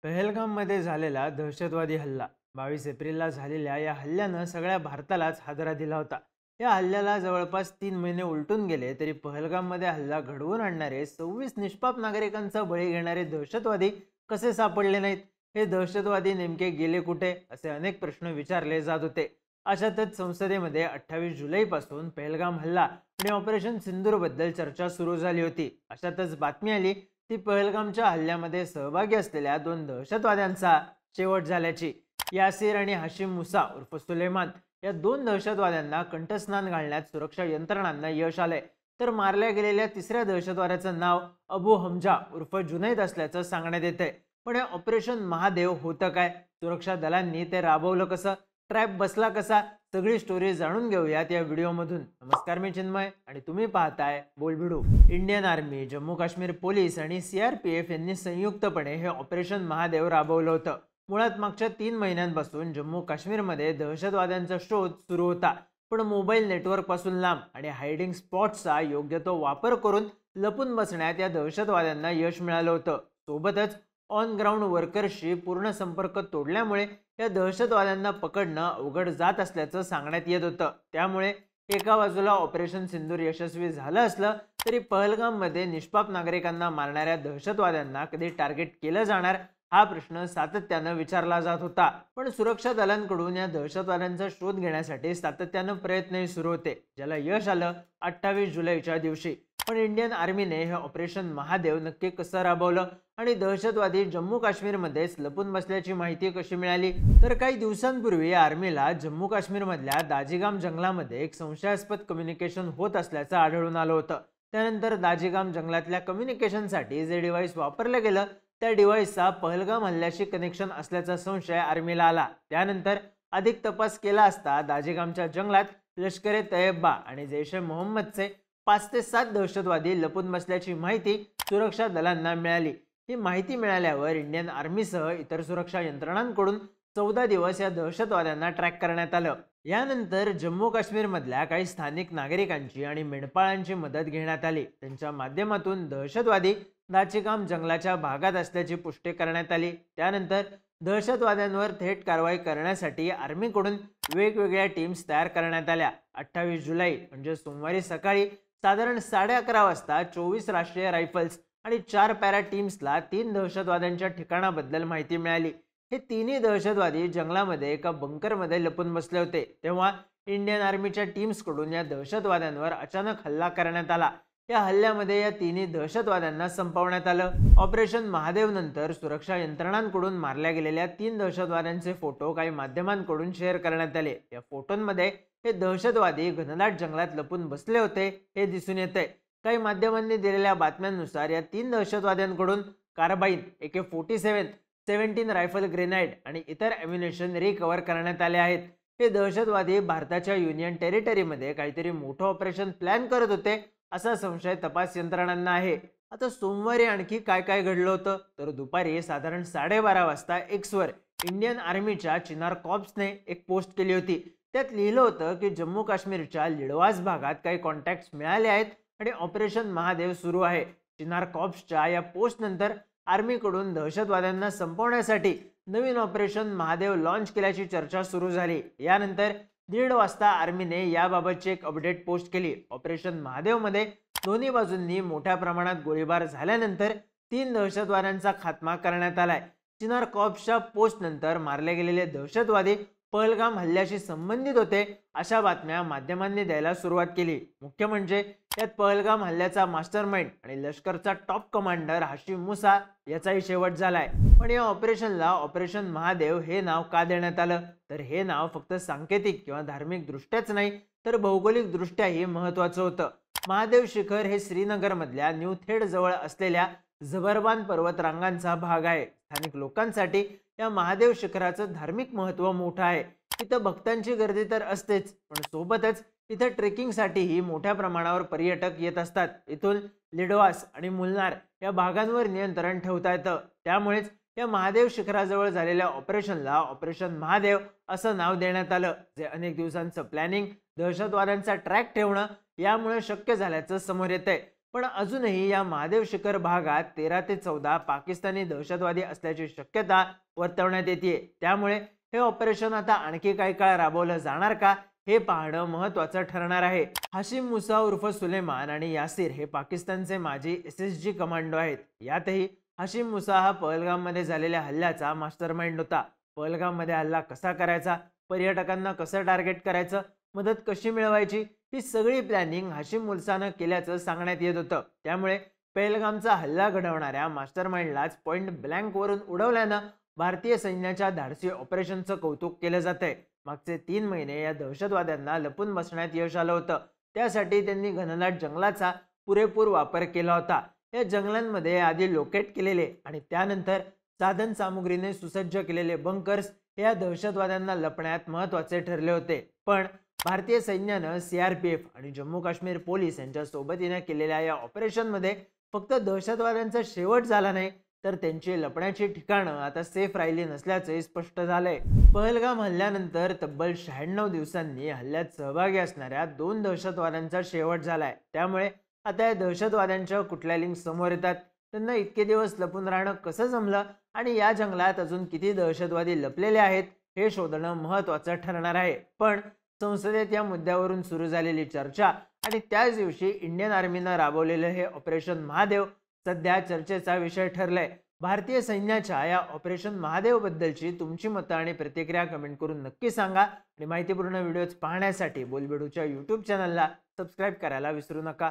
पहलगाममध्ये झालेला दहशतवादी हल्ला 22 एप्रिलला झालेल्या या हल्ल्यानं सगळ्या भारतालाच हादरा दिला होता. या हल्ल्याला जवळपास 3 महिने उलटून गेले तरी पहलगाममध्ये हल्ला घडवून आणणारे 26 निष्पाप नागरिकांचा बळी घेणारे दहशतवादी कसे सापडले नाहीत? हे दहशतवादी नेमके गेले कुठे, असे अनेक प्रश्न विचारले जात होते. अशातच संसदेमध्ये 28 जुलैपासून पहलगाम हल्ला आणि ऑपरेशन सिंदूर बद्दल चर्चा सुरू झाली होती. अशातच बातमी आली ती पहलगामच्या हल्ल्यामध्ये सहभागी असलेल्या 2 दहशतवाद्यांचा शेवट झाल्याची. यासीर आणि हाशिम मुसा उर्फ सुलेमान या 2 दहशतवाद्यांना कंठस्नान घालण्यात सुरक्षा यंत्रणांना यश आलंय. तर मारल्या गेलेल्या 3ऱ्या दहशतवाद्याचं नाव अबू हमजा उर्फ जुनैद असल्याचं सांगण्यात येतंय. पण हे ऑपरेशन महादेव होतं काय? सुरक्षा दलांनी ते राबवलं कसं? ट्रॅप बसला कसा? सगळी स्टोरी जाणून घेऊयात या व्हिडिओमधून. नमस्कार, मी चिन्मय आणि तुम्ही पाहताय BolBhidu. Indian army, Jammu Kashmir police आणि CRPF यांनी संयुक्तपणे हे ऑपरेशन महादेव राबवलं होतं. मुळात मागच्या 3 महिन्यांपासून जम्मू काश्मीरमध्ये दहशतवाद्यांचा शोध सुरू होता. पण मोबाईल नेटवर्क पासून लांब आणि हायडिंग स्पॉट्सचा योग्य तो वापर करून लपून बसण्यात या दहशतवाद्यांना यश मिळालं होतं. सोबतच ऑन ग्राउंड वर्कर्सशी पूर्ण संपर्क तोडल्यामुळे या दहशतवाद्यांना पकडणं अवघड जात असल्याचं सांगण्यात येत होतं. त्यामुळे एका बाजूला ऑपरेशन सिंदूर यशस्वी झालं असलं तरी पहलगाममध्ये निष्पाप नागरिकांना मारणाऱ्या दहशतवाद्यांना कधी टार्गेट केलं जाणार, हा प्रश्न सातत्यानं विचारला जात होता. पण सुरक्षा दलांकडून या दहशतवाद्यांचा शोध घेण्यासाठी सातत्यानं प्रयत्नही सुरू होते, ज्याला यश आलं 28 जुलैच्या दिवशी. पण इंडियन आर्मीने हे ऑपरेशन महादेव नक्की कसं राबवलं आणि दहशतवादी जम्मू काश्मीरमध्येच लपून बसल्याची माहिती कशी मिळाली? तर काही दिवसांपूर्वी आर्मीला जम्मू काश्मीरमधल्या दाजिगाम जंगलामध्ये एक संशयास्पद कम्युनिकेशन होत असल्याचं आढळून आलं होतं. त्यानंतर दाजिगाम जंगलातल्या कम्युनिकेशनसाठी जे डिव्हाइस वापरलं गेलं त्या डिव्हाइसचा पहलगाम हल्ल्याशी कनेक्शन असल्याचा संशय आर्मीला आला. त्यानंतर अधिक तपास केला असता दाजिगामच्या जंगलात लष्कर-ए-तैयबा आणि जैश-ए-मोहम्मदचे 5 ते 7 दहशतवादी लपून बसल्याची माहिती सुरक्षा दलांना मिळाली. ही माहिती मिळाल्यावर इंडियन आर्मीसह इतर सुरक्षा यंत्रणांकडून 14 दिवस या दहशतवाद्यांना ट्रॅक करण्यात आलं. यानंतर जम्मू काश्मीरमधल्या काही स्थानिक नागरिकांची आणि मेंढपाळांची मदत घेण्यात आली. त्यांच्या माध्यमातून दहशतवादी दाचिगाम जंगलाच्या भागात असल्याची पुष्टी करण्यात आली. त्यानंतर दहशतवाद्यांवर थेट कारवाई करण्यासाठी आर्मीकडून वेगवेगळ्या टीम्स तयार करण्यात आल्या. 28 जुलै म्हणजे सोमवारी सकाळी साधारण 11:30 वाजता 24 राष्ट्रीय रायफल्स आणि 4 पॅरा टीम्सला 3 दहशतवाद्यांच्या ठिकाणाबद्दल माहिती मिळाली. हे तिन्ही दहशतवादी जंगलामध्ये एका बंकरमध्ये लपून बसले होते. तेव्हा इंडियन आर्मीच्या टीम्सकडून या दहशतवाद्यांवर अचानक हल्ला करण्यात आला. या हल्ल्यामध्ये या तिन्ही दहशतवाद्यांना संपवण्यात आलं. ऑपरेशन महादेव नंतर सुरक्षा यंत्रणांकडून मारल्या गेलेल्या 3 दहशतवाद्यांचे फोटो काही माध्यमांकडून शेअर करण्यात आले. या फोटोंमध्ये हे दहशतवादी घनदाट जंगलात लपून बसले होते हे दिसून येते. काही माध्यमांनी दिलेल्या बातम्यांनुसार या 3 दहशतवाद्यांकडून कार्बाईन, AK-47, 17 रायफल ग्रेनाइड आणि इतर अम्युनिशन रिकव्हर करण्यात आले आहेत. हे दहशतवादी भारताच्या युनियन टेरिटरीमध्ये काहीतरी मोठं ऑपरेशन प्लॅन करत होते असा संशय तपास यंत्रणांना आहे. आता सोमवारी आणखी काय काय घडलं होतं? तर दुपारी साधारण 12:30 वाजता एक्सवर इंडियन आर्मीच्या चिनार कॉर्प्सने एक पोस्ट केली होती. त्यात लिहिलं होतं की जम्मू काश्मीरच्या लिडवास भागात काही कॉन्टॅक्ट्स मिळाले आहेत आणि ऑपरेशन महादेव सुरू आहे. चिनार कॉर्प्सच्या या पोस्ट नंतर आर्मीकडून दहशतवाद्यांना संपवण्यासाठी नवीन ऑपरेशन महादेव लॉन्च केल्याची चर्चा सुरू झाली. यानंतर 1:30 वाजता आर्मीने याबाबतची एक अपडेट पोस्ट केली. ऑपरेशन महादेवमध्ये दोन्ही बाजूंनी मोठ्या प्रमाणात गोळीबार झाल्यानंतर 3 दहशतवाद्यांचा खात्मा करण्यात आलाय. चिनार कॉर्प्सच्या पोस्ट नंतर मारले गेलेले दहशतवादी पहलगाम हल्ल्याशी संबंधित होते अशा बातम्या माध्यमांनी द्यायला सुरुवात केली. मुख्य म्हणजे यात पहलगाम हल्ल्याचा मास्टरमाइंड आणि लष्करचा टॉप कमांडर हाशिम मुसा याचाही शेवट झालाय. पण या ऑपरेशनला ऑपरेशन महादेव हे नाव का देण्यात आलं? तर हे नाव फक्त सांकेतिक किंवा धार्मिक दृष्ट्याच नाही तर भौगोलिक दृष्ट्याही महत्वाचं होतं. महादेव शिखर हे श्रीनगरमधल्या न्यू थेड जवळ असलेल्या जबरबान पर्वतरांगांचा भाग आहे. स्थानिक लोकांसाठी या महादेव शिखराचं धार्मिक महत्त्व मोठं आहे. इथं भक्तांची गर्दी तर असतेच, पण सोबतच इथं ट्रेकिंगसाठीही मोठ्या प्रमाणावर पर्यटक येत असतात. इथून लिडवास आणि मुलनार या भागांवर नियंत्रण ठेवता येतं. त्यामुळेच या महादेव शिखराजवळ झालेल्या ऑपरेशनला ऑपरेशन महादेव असं नाव देण्यात आलं. जे अनेक दिवसांचं प्लॅनिंग, दहशतवाद्यांचा ट्रॅक ठेवणं यामुळे शक्य झाल्याचं समोर येतंय. पण अजूनही या महादेव शिखर भागात 13 ते 14 पाकिस्तानी दहशतवादी असल्याची शक्यता वर्तवण्यात येते। त्यामुळे हे ऑपरेशन आता आणखी काही काळ राबवलं जाणार का, हे पाहणं महत्त्वाचं ठरणार आहे। हाशिम मुसा उर्फ सुलेमान आणि यासिर हे पाकिस्तानचे माजी SSG कमांडो आहेत। यातही हाशिम मुसा हा पहलगाममध्ये झालेल्या हल्ल्याचा मास्टरमाइंड होता। पहलगाममध्ये हल्ला कसा करायचा, पर्यटकांना कसं टार्गेट करायचं, मदत कशी मिळवायची, ही सगळी प्लॅनिंग हाशिम मुसानं केल्याचं सांगण्यात येत होतं। त्यामुळे पहलगामचा हल्ला घडवणाऱ्या मास्टरमाइंडलाच पॉइंट ब्लँक वरून उडवल्यानं भारतीय सैन्याच्या धाडसी ऑपरेशनचं कौतुक केलं जातंय। मागचे 3 महिने या दहशतवाद्यांना लपून बसण्यात यश आलं होतं। त्यासाठी त्यांनी घनदाट जंगलाचा पुरेपूर वापर केला होता। या जंगलांमध्ये आधी लोकेट केलेले आणि त्यानंतर साधन सामुग्रीने सुसज्ज केलेले बंकर्स हे या दहशतवाद्यांना लपण्यात महत्त्वाचे ठरले होते। पण भारतीय सैन्यानं CRPF आणि जम्मू काश्मीर पोलीस यांच्या सोबतीने केलेल्या या ऑपरेशनमध्ये फक्त दहशतवाद्यांचा शेवट झाला नाही, तर त्यांची लपण्याची ठिकाणं आता सेफ राहिली नसल्याचे स्पष्ट झालंय। पहलगाम हल्ल्यानंतर तब्बल 96 दिवसांनी हल्ल्यात सहभागी असणाऱ्या 2 दहशतवाद्यांचा शेवट झालाय। त्यामुळे आता या दहशतवाद्यांच्या कुठल्या लिंक समोर येतात, त्यांना इतके दिवस लपून राहणं कसं जमलं आणि या जंगलात अजून किती दहशतवादी लपलेले आहेत हे शोधणं महत्त्वाचं ठरणार आहे। पण संसदेत या मुद्द्यावरून सुरू झालेली चर्चा आणि त्याच दिवशी इंडियन आर्मीनं राबवलेलं हे ऑपरेशन महादेव सध्या चर्चेचा विषय ठरलाय। भारतीय सैन्याच्या या ऑपरेशन महादेव बद्दलची तुमची मतं आणि प्रतिक्रिया कमेंट करून नक्की सांगा आणि माहितीपूर्ण व्हिडिओज पाहण्यासाठी बोलबेडूच्या YouTube चॅनलला सबस्क्राईब करायला विसरू नका।